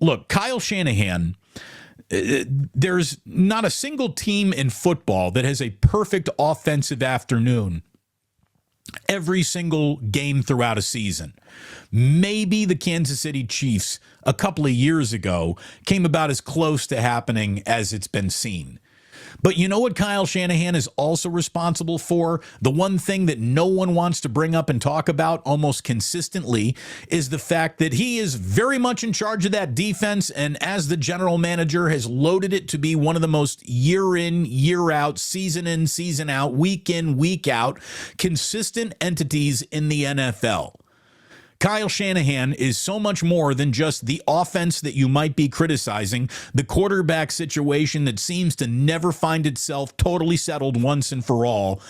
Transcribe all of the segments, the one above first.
look, Kyle Shanahan, there's not a single team in football that has a perfect offensive afternoon every single game throughout a season. Maybe the Kansas City Chiefs a couple of years ago came about as close to happening as it's been seen. But you know what Kyle Shanahan is also responsible for? The one thing that no one wants to bring up and talk about almost consistently is the fact that he is very much in charge of that defense, and as the general manager has loaded it to be one of the most year in, year out, season in, season out, week in, week out, consistent entities in the NFL. Kyle Shanahan is so much more than just the offense that you might be criticizing, the quarterback situation that seems to never find itself totally settled once and for all.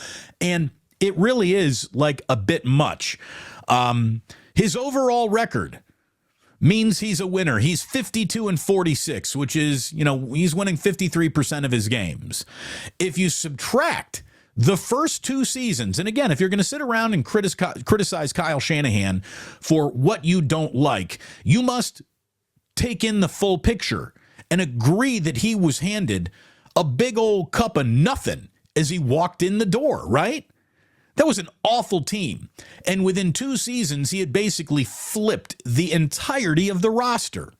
And it really is like a bit much. His overall record means he's a winner. He's 52-46, which is, he's winning 53% of his games. If you subtract the first two seasons, and again, if you're going to sit around and criticize Kyle Shanahan for what you don't like, you must take in the full picture and agree that he was handed a big old cup of nothing as he walked in the door, right? That was an awful team. And within 2 seasons, he had basically flipped the entirety of the roster.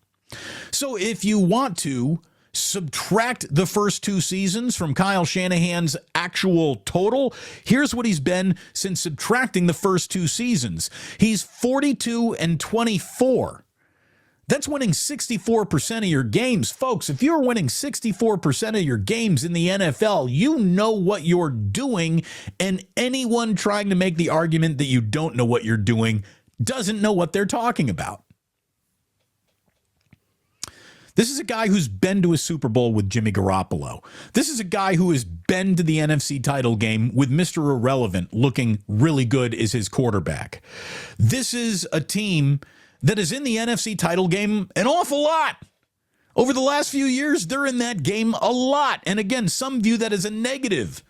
So if you want to subtract the first 2 seasons from Kyle Shanahan's actual total, here's what he's been since subtracting the first 2 seasons. He's 42-24. That's winning 64% of your games. Folks, if you're winning 64% of your games in the NFL, you know what you're doing, and anyone trying to make the argument that you don't know what you're doing doesn't know what they're talking about. This is a guy who's been to a Super Bowl with Jimmy Garoppolo. This is a guy who has been to the NFC title game with Mr. Irrelevant looking really good as his quarterback. This is a team that is in the NFC title game an awful lot. Over the last few years, they're in that game a lot. And again, some view that as a negative,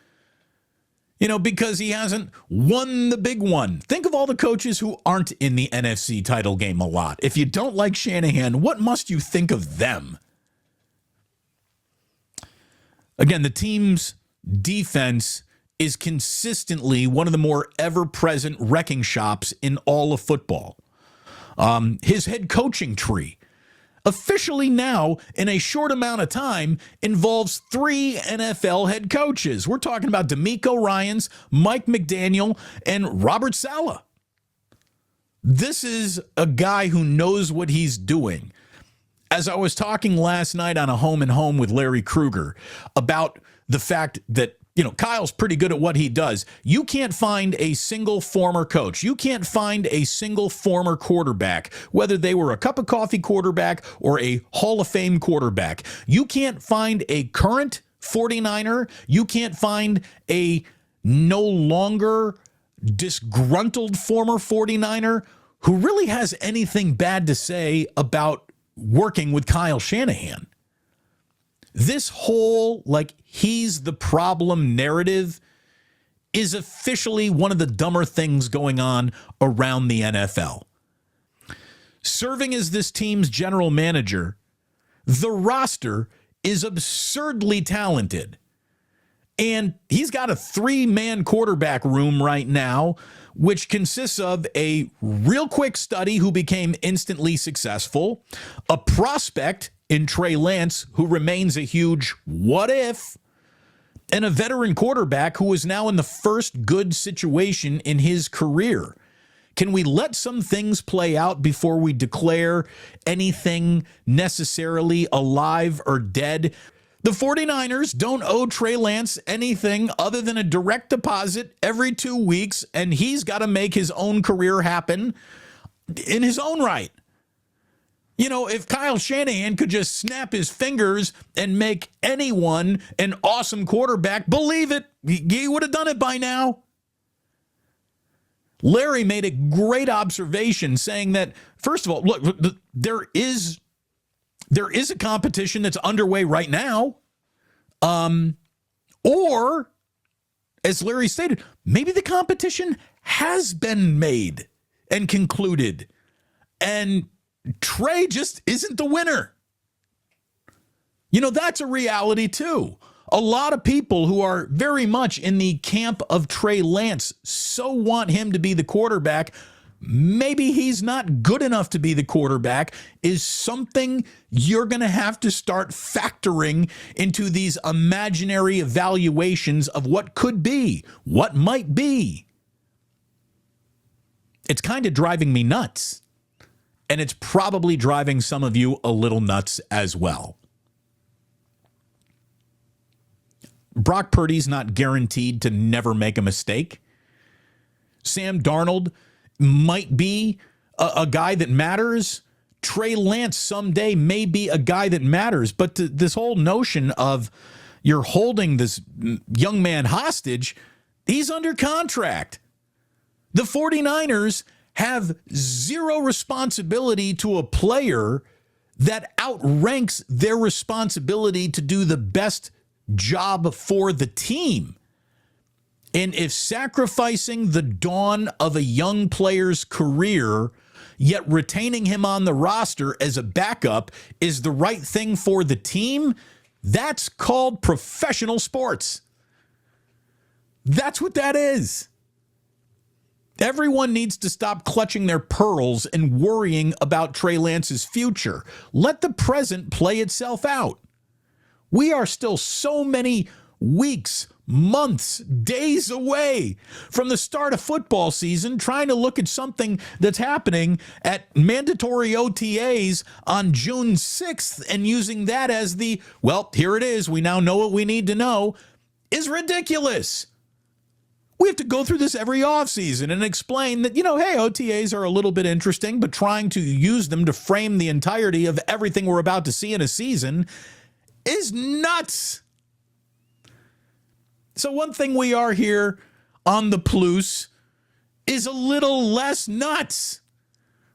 because he hasn't won the big one. Think of all the coaches who aren't in the NFC title game a lot. If you don't like Shanahan, what must you think of them? Again, the team's defense is consistently one of the more ever-present wrecking shops in all of football. His head coaching tree, officially now, in a short amount of time, involves 3 NFL head coaches. We're talking about DeMeco Ryans, Mike McDaniel, and Robert Saleh. This is a guy who knows what he's doing. As I was talking last night on a Home and Home with Larry Krueger about the fact that Kyle's pretty good at what he does. You can't find a single former coach. You can't find a single former quarterback, whether they were a cup of coffee quarterback or a Hall of Fame quarterback. You can't find a current 49er. You can't find a no longer disgruntled former 49er who really has anything bad to say about working with Kyle Shanahan. This whole, he's the problem narrative is officially one of the dumber things going on around the NFL. Serving as this team's general manager, the roster is absurdly talented. And he's got a 3-man quarterback room right now, which consists of a real quick study who became instantly successful, a prospect in Trey Lance, who remains a huge what if, and a veteran quarterback who is now in the first good situation in his career. Can we let some things play out before we declare anything necessarily alive or dead? The 49ers don't owe Trey Lance anything other than a direct deposit every 2 weeks, and he's got to make his own career happen in his own right. If Kyle Shanahan could just snap his fingers and make anyone an awesome quarterback, believe it, he would have done it by now. Larry made a great observation saying that, first of all, look, there is a competition that's underway right now. Or, as Larry stated, maybe the competition has been made and concluded. And Trey just isn't the winner. You know, that's a reality too. A lot of people who are very much in the camp of Trey Lance so want him to be the quarterback. Maybe he's not good enough to be the quarterback is something you're going to have to start factoring into these imaginary evaluations of what could be, what might be. It's kind of driving me nuts. And it's probably driving some of you a little nuts as well. Brock Purdy's not guaranteed to never make a mistake. Sam Darnold might be a guy that matters. Trey Lance someday may be a guy that matters. But this whole notion of you're holding this young man hostage, he's under contract. The 49ers have zero responsibility to a player that outranks their responsibility to do the best job for the team. And if sacrificing the dawn of a young player's career, yet retaining him on the roster as a backup is the right thing for the team, that's called professional sports. That's what that is. Everyone needs to stop clutching their pearls and worrying about Trey Lance's future. Let the present play itself out. We are still so many weeks, months, days away from the start of football season, trying to look at something that's happening at mandatory OTAs on June 6th and using that as the, well, here it is, we now know what we need to know, is ridiculous. We have to go through this every offseason and explain that, hey, OTAs are a little bit interesting, but trying to use them to frame the entirety of everything we're about to see in a season is nuts. So one thing we are here on the Plus is a little less nuts,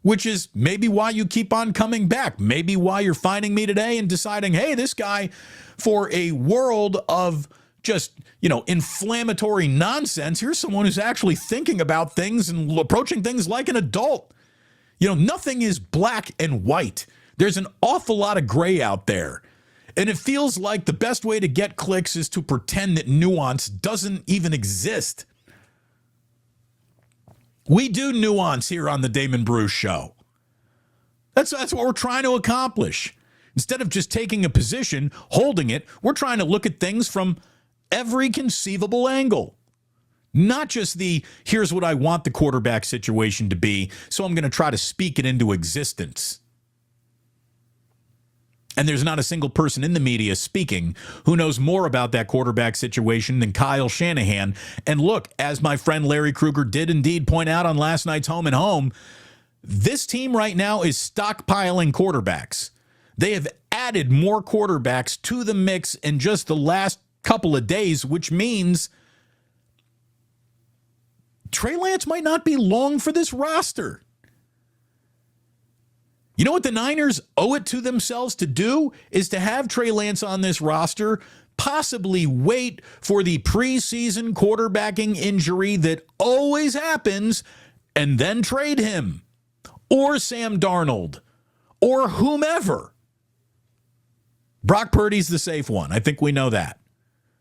which is maybe why you keep on coming back. Maybe why you're finding me today and deciding, hey, this guy, for a world of just, inflammatory nonsense, here's someone who's actually thinking about things and approaching things like an adult. Nothing is black and white. There's an awful lot of gray out there. And it feels like the best way to get clicks is to pretend that nuance doesn't even exist. We do nuance here on the Damon Bruce Show. That's what we're trying to accomplish. Instead of just taking a position, holding it, we're trying to look at things from every conceivable angle. Not just the, here's what I want the quarterback situation to be, so I'm going to try to speak it into existence. And there's not a single person in the media speaking who knows more about that quarterback situation than Kyle Shanahan. And look, as my friend Larry Krueger did indeed point out on last night's Home and Home, this team right now is stockpiling quarterbacks. They have added more quarterbacks to the mix in just the last couple of days, which means Trey Lance might not be long for this roster. You know what the Niners owe it to themselves to do is to have Trey Lance on this roster, possibly wait for the preseason quarterbacking injury that always happens, and then trade him, or Sam Darnold, or whomever. Brock Purdy's the safe one. I think we know that.